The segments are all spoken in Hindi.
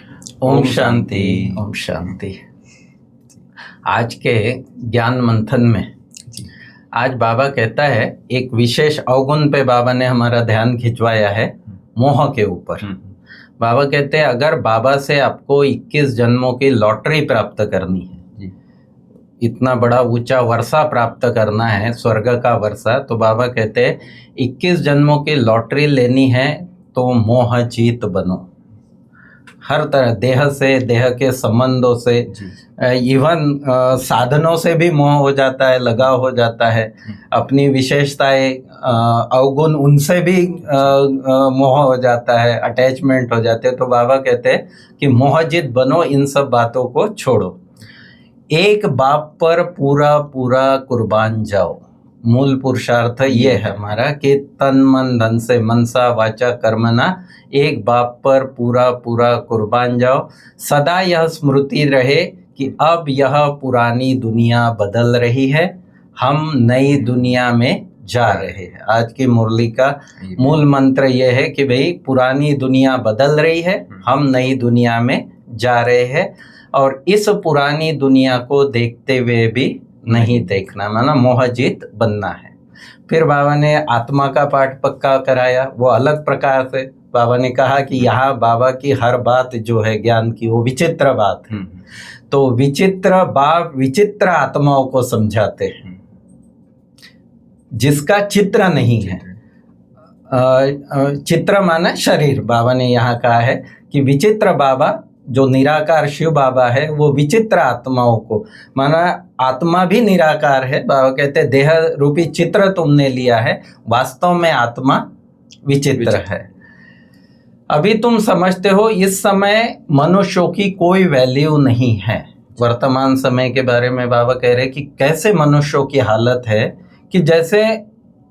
ओम शांति। ओम शांति। आज के ज्ञान मंथन में आज बाबा कहता है, एक विशेष अवगुण पे बाबा ने हमारा ध्यान खिंचवाया है, मोह के ऊपर। बाबा कहते हैं अगर बाबा से आपको 21 जन्मों की लॉटरी प्राप्त करनी है, इतना बड़ा ऊंचा वर्षा प्राप्त करना है, स्वर्ग का वर्षा, तो बाबा कहते हैं 21 जन्मों की लॉटरी लेनी है तो मोह जीत बनो। हर तरह, देह से, देह के संबंधों से, इवन साधनों से भी मोह हो जाता है, लगाव हो जाता है। अपनी विशेषताएं, अवगुण, उनसे भी मोह हो जाता है, अटैचमेंट हो जाते हैं। तो बाबा कहते हैं कि मोहजित बनो, इन सब बातों को छोड़ो, एक बाप पर पूरा पूरा कुर्बान जाओ। मूल पुरुषार्थ ये है हमारा कि तन मन धन से, मनसा वाचा कर्मणा, एक बाप पर पूरा पूरा कुर्बान जाओ। सदा यह स्मृति रहे कि अब यह पुरानी दुनिया बदल रही है, हम नई दुनिया में जा रहे हैं। आज की मुरली का मूल मंत्र यह है कि भाई पुरानी दुनिया बदल रही है, हम नई दुनिया में जा रहे हैं। और इस पुरानी दुनिया को देखते हुए भी नहीं देखना, माना मोहजित बनना है। फिर बाबा ने आत्मा का पाठ पक्का कराया, वो अलग प्रकार से। बाबा ने कहा कि यहाँ बाबा की हर बात जो है ज्ञान की, वो विचित्र बात है। तो विचित्र बाप विचित्र आत्माओं को समझाते हैं, जिसका चित्र नहीं है। चित्र माना शरीर। बाबा ने यहाँ कहा है कि विचित्र बाबा, जो निराकार शिव बाबा है, वो विचित्र आत्माओं को, माना आत्मा भी निराकार है। बाबा कहते हैं देह रूपी चित्र तुमने लिया है, वास्तव में आत्मा विचित्र है। अभी तुम समझते हो इस समय मनुष्यों की कोई वैल्यू नहीं है। वर्तमान समय के बारे में बाबा कह रहे हैं कि कैसे मनुष्यों की हालत है कि जैसे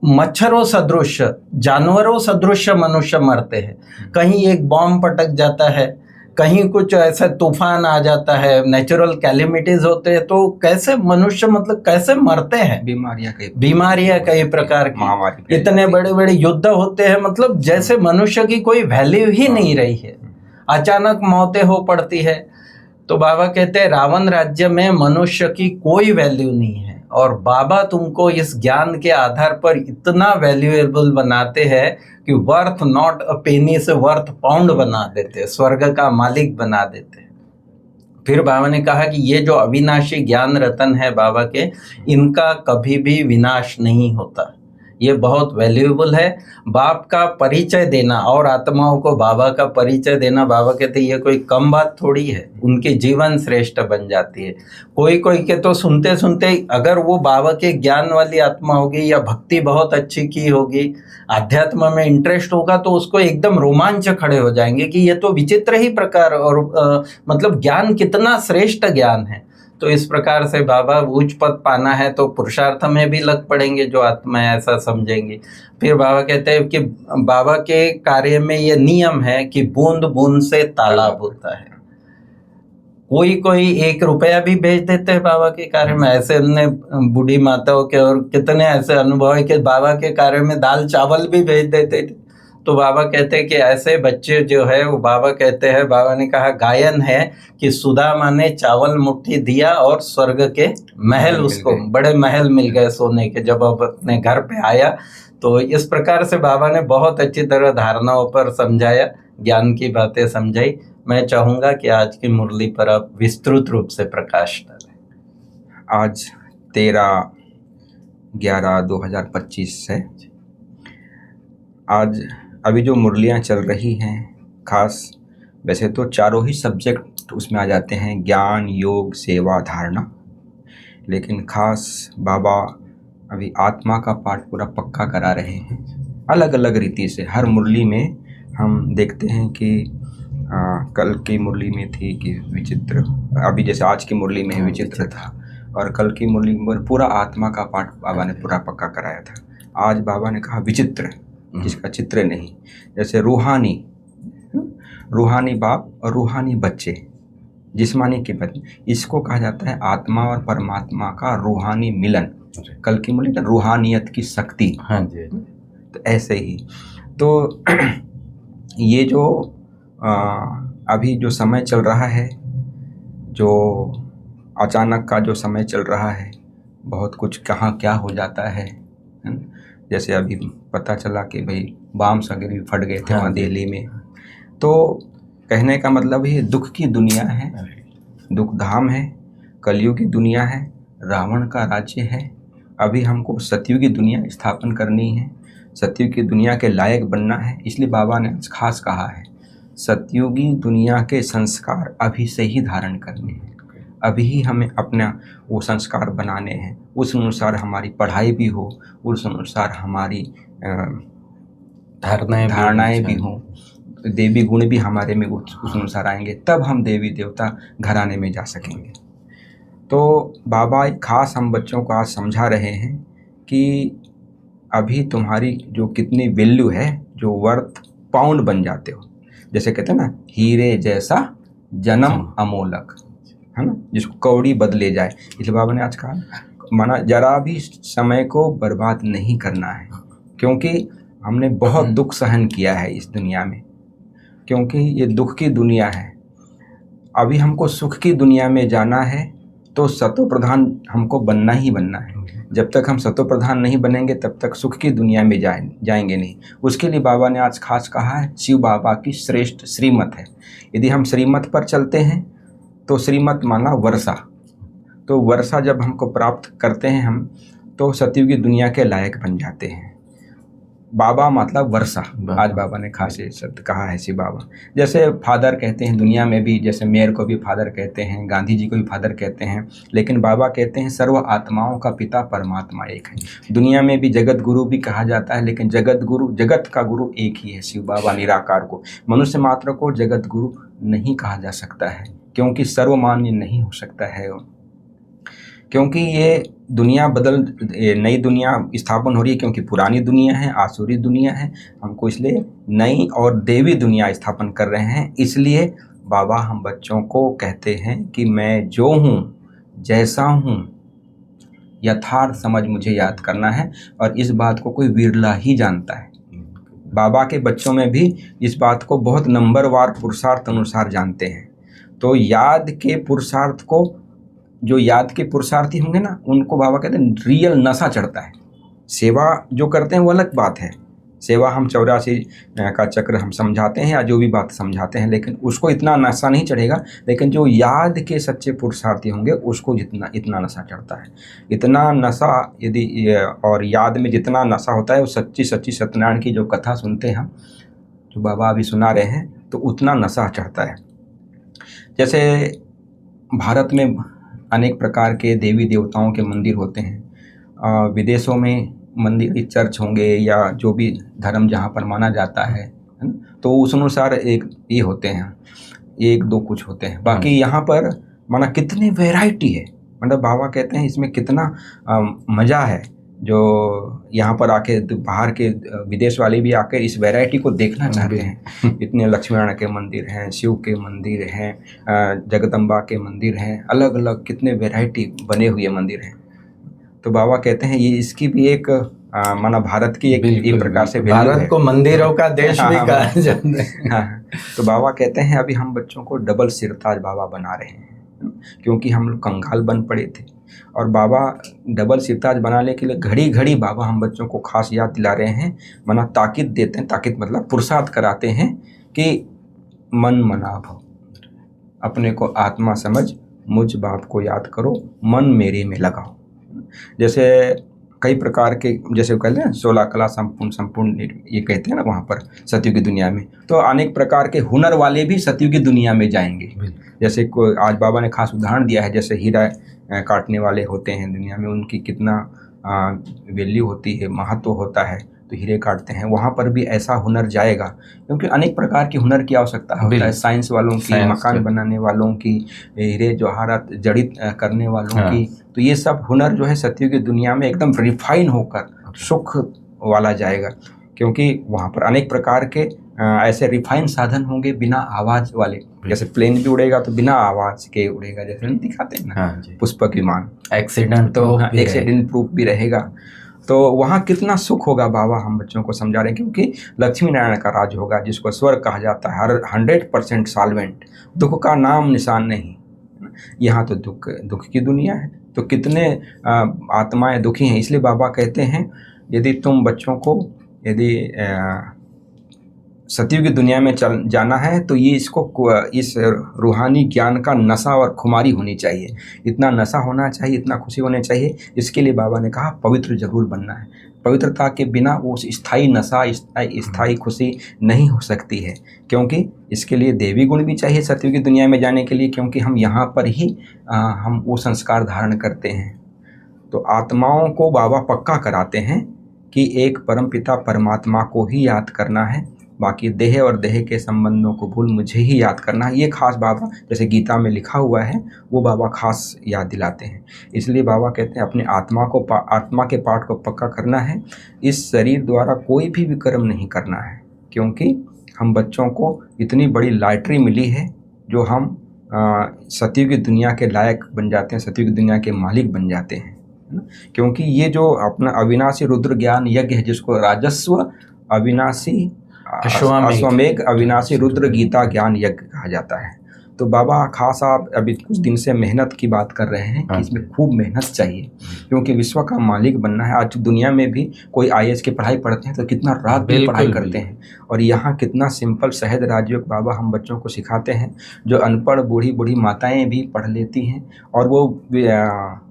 मच्छरों सदृश, जानवरों सदृश मनुष्य मरते हैं। कहीं एक बॉम्ब पटक जाता है, कहीं कुछ ऐसा तूफान आ जाता है, नेचुरल कैलेमिटीज होते हैं, तो कैसे मनुष्य मतलब कैसे मरते हैं। बीमारियां कई प्रकार की, इतने बड़े बड़े युद्ध होते हैं, मतलब जैसे मनुष्य की कोई वैल्यू ही नहीं रही है, अचानक मौतें हो पड़ती है। तो बाबा कहते हैं रावण राज्य में मनुष्य की कोई वैल्यू नहीं है, और बाबा तुमको इस ज्ञान के आधार पर इतना वैल्यूएबल बनाते हैं कि वर्थ नॉट अ पेनी से वर्थ पाउंड बना देते, स्वर्ग का मालिक बना देते। फिर बाबा ने कहा कि ये जो अविनाशी ज्ञान रतन है बाबा के, इनका कभी भी विनाश नहीं होता, ये बहुत वैल्यूएबल है। बाप का परिचय देना और आत्माओं को बाबा का परिचय देना, बाबा कहते हैं ये कोई कम बात थोड़ी है, उनके जीवन श्रेष्ठ बन जाती है। कोई कोई के तो सुनते सुनते, अगर वो बाबा के ज्ञान वाली आत्मा होगी या भक्ति बहुत अच्छी की होगी, आध्यात्म में इंटरेस्ट होगा, तो उसको एकदम रोमांच खड़े हो जाएंगे कि ये तो विचित्र ही प्रकार, और मतलब ज्ञान कितना श्रेष्ठ ज्ञान है। तो इस प्रकार से बाबा उच्च पद पाना है तो पुरुषार्थ में भी लग पड़ेंगे, जो आत्मा ऐसा समझेंगी। फिर बाबा कहते हैं कि बाबा के कार्य में ये नियम है कि बूंद बूंद से तालाब होता है। कोई कोई 1 रुपया भी भेज देते हैं बाबा के कार्य में। ऐसे हमने बूढ़ी माताओं के और कितने ऐसे अनुभव है कि बाबा के कार्य में दाल चावल भी भेज देते थे। तो बाबा कहते हैं कि ऐसे बच्चे जो है वो, बाबा कहते हैं, बाबा ने कहा गायन है कि सुदामा ने चावल मुट्ठी दिया और स्वर्ग के महल, उसको बड़े महल मिल गए सोने के, जब अब अपने घर पे आया। तो इस प्रकार से बाबा ने बहुत अच्छी तरह धारणाओं पर समझाया, ज्ञान की बातें समझाई। मैं चाहूँगा कि आज की मुरली पर आप विस्तृत रूप से प्रकाश डालें। आज 13/11/2025 है। आज अभी जो मुरलियाँ चल रही हैं, खास वैसे तो चारों ही सब्जेक्ट उसमें आ जाते हैं, ज्ञान, योग, सेवा, धारणा, लेकिन खास बाबा अभी आत्मा का पाठ पूरा पक्का करा रहे हैं, अलग अलग रीति से। हर मुरली में हम देखते हैं कि कल की मुरली में थी कि विचित्र, अभी जैसे आज की मुरली में विचित्र था, और कल की मुरली में पूरा आत्मा का पाठ बाबा ने पूरा पक्का कराया था। आज बाबा ने कहा विचित्र, जिसका चित्र नहीं, जैसे रूहानी बाप और रूहानी बच्चे, जिस्मानी की पत्नी, इसको कहा जाता है आत्मा और परमात्मा का रूहानी मिलन। कल की मुरली रूहानियत की शक्ति। हाँ जी। तो ऐसे ही तो ये जो अभी जो समय चल रहा है, जो अचानक का जो समय चल रहा है, बहुत कुछ कहाँ क्या हो जाता है न? जैसे अभी पता चला कि भाई बम वगैरह फट गए थे वहाँ दिल्ली में। तो कहने का मतलब ये दुख की दुनिया है, दुख धाम है, कलयुग की दुनिया है, रावण का राज्य है। अभी हमको सतयुग की दुनिया स्थापन करनी है, सतयुग की दुनिया के लायक बनना है। इसलिए बाबा ने खास कहा है सतयुगी दुनिया के संस्कार अभी से ही धारण करने हैं, अभी ही हमें अपना वो संस्कार बनाने हैं। उस अनुसार हमारी पढ़ाई भी हो, उस अनुसार हमारी धारणाएं भी हों, देवी गुण भी हमारे में उस अनुसार आएंगे, तब हम देवी देवता घराने में जा सकेंगे। तो बाबा खास हम बच्चों को आज समझा रहे हैं कि अभी तुम्हारी जो कितनी वैल्यू है, जो वर्थ पाउंड बन जाते हो। जैसे कहते हैं ना, हीरे जैसा जन्म अमोलक, है ना, जिसको कौड़ी बदले जाए। इसलिए बाबा ने आज कहा माना जरा भी समय को बर्बाद नहीं करना है, क्योंकि हमने बहुत दुख सहन किया है इस दुनिया में, क्योंकि ये दुख की दुनिया है। अभी हमको सुख की दुनिया में जाना है तो सतो प्रधान हमको बनना ही बनना है। जब तक हम सतो प्रधान नहीं बनेंगे तब तक सुख की दुनिया में जाएंगे नहीं। उसके लिए बाबा ने आज खास कहा है शिव बाबा की श्रेष्ठ श्रीमत है। यदि हम श्रीमत पर चलते हैं तो श्रीमत माना वर्षा, तो वर्षा जब हमको प्राप्त करते हैं हम, तो सतयुग की दुनिया के लायक बन जाते हैं। बाबा मतलब वर्षा। आज बाबा ने खास शब्द कहा है शिव बाबा। जैसे फादर कहते हैं दुनिया में भी, जैसे मेयर को भी फादर कहते हैं, गांधी जी को भी फादर कहते हैं, लेकिन बाबा कहते हैं सर्व आत्माओं का पिता परमात्मा एक है। दुनिया में भी जगत गुरु भी कहा जाता है, लेकिन जगत का गुरु एक ही है, शिव बाबा निराकार को। मनुष्य मात्र को जगत गुरु नहीं कहा जा सकता है, क्योंकि सर्वमान्य नहीं हो सकता है, क्योंकि ये दुनिया नई दुनिया स्थापन हो रही है, क्योंकि पुरानी दुनिया है, आसुरी दुनिया है। हमको इसलिए नई और देवी दुनिया स्थापन कर रहे हैं। इसलिए बाबा हम बच्चों को कहते हैं कि मैं जो हूँ, जैसा हूँ, यथार्थ समझ मुझे याद करना है। और इस बात को कोई विरला ही जानता है। बाबा के बच्चों में भी इस बात को बहुत नंबरवार पुरुषार्थ अनुसार जानते हैं। तो याद के पुरुषार्थ को, जो याद के पुरुषार्थी होंगे ना, उनको बाबा कहते हैं रियल नशा चढ़ता है। सेवा जो करते हैं वो अलग बात है, सेवा हम 84 का चक्र हम समझाते हैं या जो भी बात समझाते हैं, लेकिन उसको इतना नशा नहीं चढ़ेगा। लेकिन जो याद के सच्चे पुरुषार्थी होंगे उसको इतना नशा चढ़ता है। इतना नशा यदि और याद में जितना नशा होता है, वो सच्ची सत्यनारायण की जो कथा सुनते हैं, जो बाबा अभी सुना रहे हैं, तो उतना नशा चढ़ता है। जैसे भारत में अनेक प्रकार के देवी देवताओं के मंदिर होते हैं। विदेशों में मंदिर, चर्च होंगे या जो भी धर्म जहाँ पर माना जाता है ना, तो उस अनुसार एक ये होते हैं, एक दो कुछ होते हैं। बाकी यहाँ पर माना कितनी वैरायटी है। मतलब बाबा कहते हैं इसमें कितना मज़ा है, जो यहाँ पर आके बाहर के विदेश वाले भी आकर इस वैरायटी को देखना चाहते हैं। इतने लक्ष्मीनारायण के मंदिर हैं, शिव के मंदिर हैं, जगदम्बा के मंदिर हैं, अलग अलग कितने वैरायटी बने हुए मंदिर हैं। तो बाबा कहते हैं ये इसकी भी एक माना भारत की एक प्रकार से भारत को मंदिरों का देश भी कहा जाता है। हाँ, तो बाबा कहते हैं अभी हम बच्चों को डबल सिरताज बाबा बना रहे हैं, क्योंकि हम लोग कंगाल बन पड़े थे। और बाबा डबल सिरताज बनाने के लिए घड़ी घड़ी बाबा हम बच्चों को खास याद दिला रहे हैं, माना ताकीद देते हैं। ताकीद मतलब पुरुषार्थ कराते हैं कि मन मना भव, अपने को आत्मा समझ, मुझ बाप को याद करो, मन मेरे में लगाओ। जैसे कई प्रकार के, जैसे कहते हैं 16 कला संपूर्ण ये कहते हैं ना वहाँ पर सतयुग की दुनिया में, तो अनेक प्रकार के हुनर वाले भी सतयुग की दुनिया में जाएंगे। जैसे आज बाबा ने खास उदाहरण दिया है, जैसे हीरा काटने वाले होते हैं दुनिया में, उनकी कितना वैल्यू होती है, महत्व होता है, तो हीरे काटते हैं। वहाँ पर भी ऐसा हुनर जाएगा, क्योंकि अनेक प्रकार की हुनर की आवश्यकता होता है। साइंस वालों की, मकान बनाने वालों की, हीरे जवाहरात जड़ित करने वालों की, तो ये सब हुनर जो है सतयुग की दुनिया में एकदम रिफाइन होकर सुख वाला जाएगा। क्योंकि वहाँ पर अनेक प्रकार के ऐसे रिफाइन साधन होंगे बिना आवाज़ वाले। जैसे प्लेन भी उड़ेगा तो बिना आवाज़ के उड़ेगा, जैसे दिखाते हैं ना पुष्पक विमान, एक्सीडेंट प्रूफ भी रहेगा। तो वहाँ कितना सुख होगा बाबा हम बच्चों को समझा रहे हैं, क्योंकि लक्ष्मी नारायण का राज होगा जिसको स्वर्ग कहा जाता है, हर 100% सॉल्वेंट, दुख का नाम निशान नहीं। यहाँ तो दुख की दुनिया है, तो कितने आत्माएं दुखी हैं। इसलिए बाबा कहते हैं यदि तुम बच्चों को यदि सतयुग की दुनिया में जाना है तो ये इस रूहानी ज्ञान का नशा और खुमारी होनी चाहिए, इतना नशा होना चाहिए, इतना खुशी होनी चाहिए। इसके लिए बाबा ने कहा पवित्र जरूर बनना है। पवित्रता के बिना वो स्थायी नशा, स्थायी खुशी नहीं हो सकती है, क्योंकि इसके लिए देवी गुण भी चाहिए सतयुग की दुनिया में जाने के लिए, क्योंकि हम यहाँ पर ही हम वो संस्कार धारण करते हैं। तो आत्माओं को बाबा पक्का कराते हैं कि एक परमपिता परमात्मा को ही याद करना है, बाकी देह और देह के संबंधों को भूल मुझे ही याद करना है। ये खास बाबा जैसे गीता में लिखा हुआ है वो बाबा खास याद दिलाते हैं। इसलिए बाबा कहते हैं अपने आत्मा के पाठ को पक्का करना है। इस शरीर द्वारा कोई भी विक्रम नहीं करना है, क्योंकि हम बच्चों को इतनी बड़ी लॉटरी मिली है जो हम सतयुग की दुनिया के लायक बन जाते हैं, सतयुग की दुनिया के मालिक बन जाते हैं, है ना। क्योंकि ये जो अपना अविनाशी रुद्र ज्ञान यज्ञ है, जिसको राजस्व अविनाशी अश्वमेघ अविनाशी रुद्र गीता ज्ञान यज्ञ कहा जाता है। तो बाबा खास आप अभी कुछ दिन से मेहनत की बात कर रहे हैं कि इसमें खूब मेहनत चाहिए, क्योंकि विश्व का मालिक बनना है। आज दुनिया में भी कोई IAS की पढ़ाई पढ़ते हैं तो कितना रात दिन पढ़ाई करते हैं, और यहाँ कितना सिंपल सहज राजयोग बाबा हम बच्चों को सिखाते हैं, जो अनपढ़ बूढ़ी माताएं भी पढ़ लेती हैं, और वो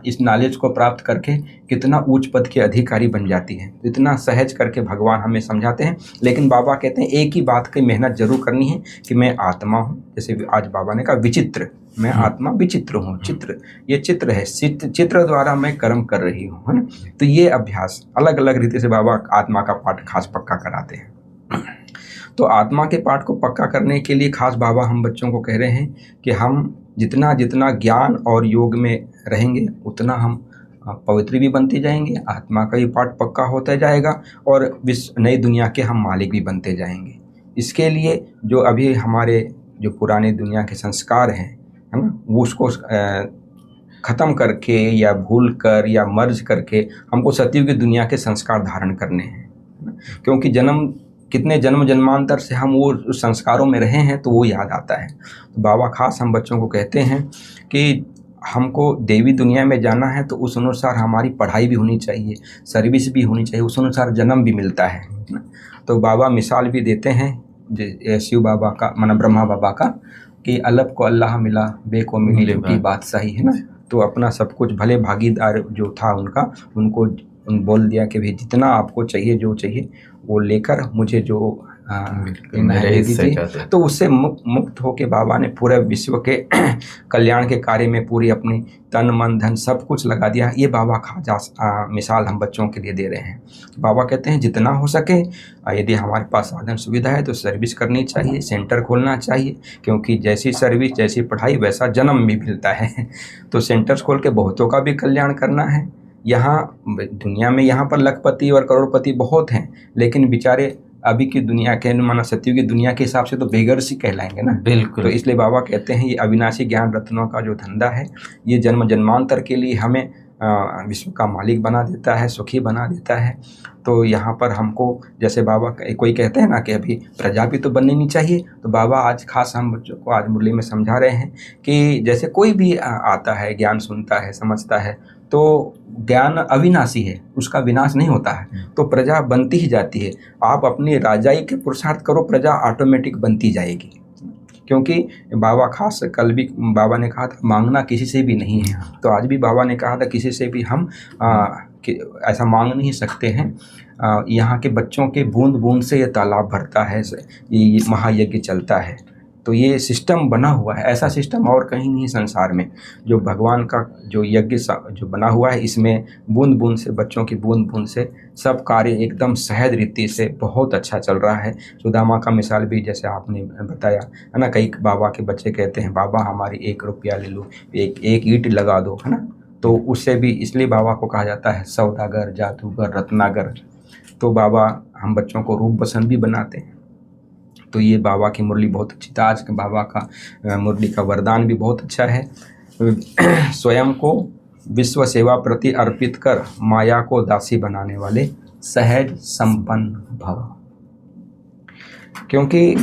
इस नॉलेज को प्राप्त करके कितना उच्च पद के अधिकारी बन जाती है। इतना सहज करके भगवान हमें समझाते हैं। लेकिन बाबा कहते हैं एक ही बात की मेहनत जरूर करनी है कि मैं आत्मा हूँ। जैसे आज बाबा ने कहा विचित्र, मैं आत्मा विचित्र हूँ। चित्र, ये चित्र है, चित्र द्वारा मैं कर्म कर रही हूँ, है ना। तो ये अभ्यास अलग अलग रीति से बाबा आत्मा का पाठ खास पक्का कराते हैं। तो आत्मा के पाठ को पक्का करने के लिए खास बाबा हम बच्चों को कह रहे हैं कि हम जितना ज्ञान और योग में रहेंगे उतना हम पवित्र भी बनते जाएंगे, आत्मा का भी पाठ पक्का होता जाएगा, और नई दुनिया के हम मालिक भी बनते जाएंगे। इसके लिए जो अभी हमारे जो पुरानी दुनिया के संस्कार हैं, है ना, वो उसको ख़त्म करके या भूल कर या मर्ज करके हमको सतयुग की दुनिया के संस्कार धारण करने हैं, क्योंकि कितने जन्म जन्मांतर से हम वो संस्कारों में रहे हैं तो वो याद आता है। तो बाबा खास हम बच्चों को कहते हैं कि हमको देवी दुनिया में जाना है तो उस अनुसार हमारी पढ़ाई भी होनी चाहिए, सर्विस भी होनी चाहिए, उस अनुसार जन्म भी मिलता है। तो बाबा मिसाल भी देते हैं शिव बाबा का, माना ब्रह्मा बाबा का, कि अलब को अल्लाह मिला, बे को मिली की बात सही है ना। तो अपना सब कुछ भले भागीदार जो था उनको बोल दिया कि भाई जितना आपको चाहिए, जो चाहिए वो लेकर मुझे जो दे दीजिए। तो उससे मुक्त होके बाबा ने पूरे विश्व के कल्याण के कार्य में पूरी अपनी तन मन धन सब कुछ लगा दिया। ये बाबा खास मिसाल हम बच्चों के लिए दे रहे हैं। बाबा कहते हैं जितना हो सके यदि हमारे पास साधन सुविधा है तो सर्विस करनी चाहिए, सेंटर खोलना चाहिए, क्योंकि जैसी सर्विस जैसी पढ़ाई वैसा जन्म भी मिलता है। तो सेंटर्स खोल के बहुतों का भी कल्याण करना है। यहाँ दुनिया में यहाँ पर लखपति और करोड़पति बहुत हैं, लेकिन बेचारे अभी की दुनिया के माना सतयुग की दुनिया के हिसाब से तो बेगर्स ही कहलाएंगे ना। बिल्कुल। तो इसलिए बाबा कहते हैं ये अविनाशी ज्ञान रत्नों का जो धंधा है ये जन्म जन्मांतर के लिए हमें विश्व का मालिक बना देता है, सुखी बना देता है। तो यहाँ पर हमको जैसे बाबा कोई कहते हैं ना कि अभी प्रजा भी तो बननी नहीं चाहिए, तो बाबा आज खास हम बच्चों को आज मुरली में समझा रहे हैं कि जैसे कोई भी आता है, ज्ञान सुनता है, समझता है, तो ज्ञान अविनाशी है, उसका विनाश नहीं होता है, तो प्रजा बनती ही जाती है। आप अपनी राजाई के पुरुषार्थ करो, प्रजा ऑटोमेटिक बनती जाएगी। क्योंकि बाबा खास कल भी बाबा ने कहा था मांगना किसी से भी नहीं है, तो आज भी बाबा ने कहा था किसी से भी हम ऐसा मांग नहीं सकते हैं। यहाँ के बच्चों के बूंद बूंद से ये तालाब भरता है, ये महायज्ञ चलता है। तो ये सिस्टम बना हुआ है, ऐसा सिस्टम और कहीं नहीं संसार में। जो भगवान का जो यज्ञ जो बना हुआ है, इसमें बूंद बूंद से, बच्चों की बूंद बूंद से सब कार्य एकदम सहज रीति से बहुत अच्छा चल रहा है। सुदामा का मिसाल भी जैसे आपने बताया है ना, कई बाबा के बच्चे कहते हैं बाबा हमारी 1 रुपया ले लो, एक ईंट लगा दो, है ना। तो उससे भी इसलिए बाबा को कहा जाता है सौदागर, जादूगर, रत्नागर। तो बाबा हम बच्चों को रूप बसंत भी बनाते हैं। तो ये बाबा की मुरली बहुत अच्छी था। आज के बाबा का मुरली का वरदान भी बहुत अच्छा है। स्वयं को विश्व सेवा प्रति अर्पित कर माया को दासी बनाने वाले सहज संपन्न भव। क्योंकि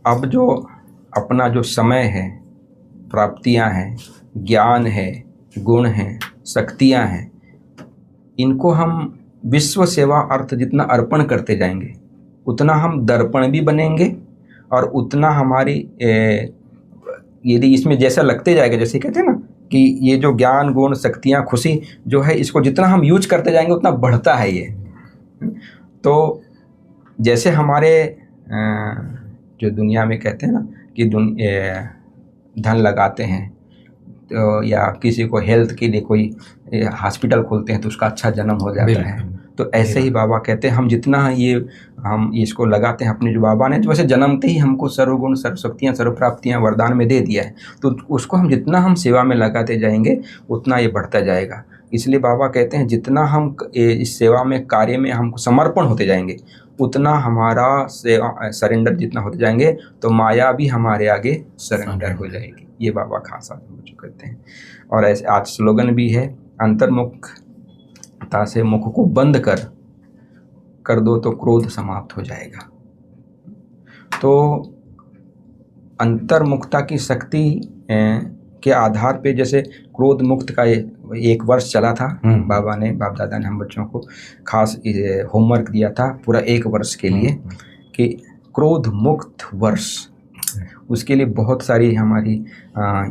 अब जो अपना जो समय है, प्राप्तियां हैं, ज्ञान है, गुण हैं, शक्तियां हैं, इनको हम विश्व सेवा अर्थ जितना अर्पण करते जाएंगे उतना हम दर्पण भी बनेंगे और उतना हमारी यदि इसमें जैसा लगते जाएगा, जैसे कहते हैं ना कि ये जो ज्ञान गुण शक्तियाँ खुशी जो है इसको जितना हम यूज करते जाएंगे उतना बढ़ता है ये। तो जैसे हमारे जो दुनिया में कहते हैं ना कि धन लगाते हैं तो या किसी को हेल्थ के लिए कोई हॉस्पिटल खोलते हैं तो उसका अच्छा जन्म हो जाता है, तो ऐसे ही बाबा कहते हैं हम जितना हम इसको लगाते हैं अपने जो बाबा ने वैसे जन्मते ही हमको सर्वगुण सर्व शक्तियाँ सर्व प्राप्तियाँ वरदान में दे दिया है, तो उसको हम जितना हम सेवा में लगाते जाएंगे उतना ये बढ़ता जाएगा। इसलिए बाबा कहते हैं जितना हम इस सेवा में कार्य में हम समर्पण होते जाएंगे उतना हमारा सेवा सरेंडर जितना होते जाएंगे तो माया भी हमारे आगे सरेंडर हो जाएगी। ये बाबा खास आदमी कहते हैं। और ऐसे आज स्लोगन भी है, अंतर्मुखता से मुख को बंद कर दो तो क्रोध समाप्त हो जाएगा। तो अंतर्मुखता की शक्ति के आधार पे जैसे क्रोध मुक्त का एक वर्ष चला था, बाबा ने बाप दादा ने हम बच्चों को खास होमवर्क दिया था पूरा एक वर्ष के लिए कि क्रोध मुक्त वर्ष। उसके लिए बहुत सारी हमारी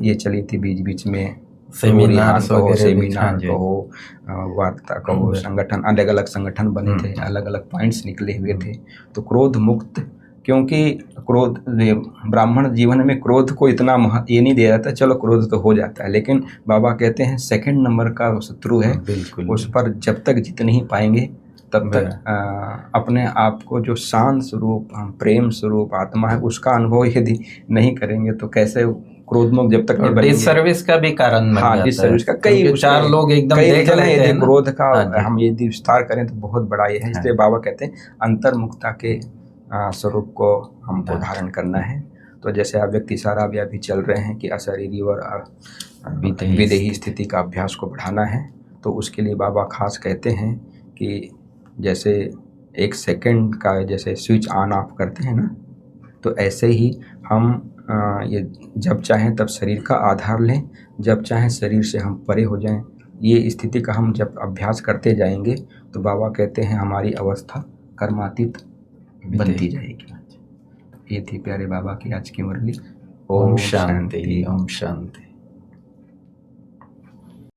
ये चली थी बीच बीच में सेमिनार कहो वार्ता कहो, संगठन अलग अलग संगठन बने थे, अलग अलग पॉइंट्स निकले हुए थे। तो क्रोध मुक्त, क्योंकि क्रोध ब्राह्मण जीवन में क्रोध को इतना ये नहीं दिया जाता, चलो क्रोध तो हो जाता है, लेकिन बाबा कहते हैं सेकंड नंबर का शत्रु है। उस पर जब तक जीत नहीं पाएंगे तब तक अपने आप को जो शांत स्वरूप प्रेम स्वरूप आत्मा है उसका अनुभव यदि नहीं करेंगे तो कैसे क्रोधमुक्त जब तक नहीं बनेंगे। डिसर्विस का भी कारण बन जाता है। डिसर्विस का कई चार लोग एकदम देख रहे हैं क्रोध का हम यदि विस्तार करें तो बहुत बड़ा ये है। इसलिए बाबा कहते हैं अंतर्मुखता के स्वरूप को हमको धारण करना है। तो जैसे आप व्यक्ति सारा अभी चल रहे हैं कि अशरीरी और विदेही स्थिति का अभ्यास को बढ़ाना है, तो उसके लिए बाबा खास कहते हैं कि जैसे एक सेकंड का जैसे स्विच ऑन ऑफ करते हैं ना, तो ऐसे ही हम ये जब चाहें तब शरीर का आधार लें, जब चाहें शरीर से हम परे हो जाएं। ये स्थिति का हम जब अभ्यास करते जाएंगे तो बाबा कहते हैं हमारी अवस्था कर्मातीत बनती जाएगी। ये थी प्यारे बाबा की आज की मुरली। ओम शांति, ओम शांति।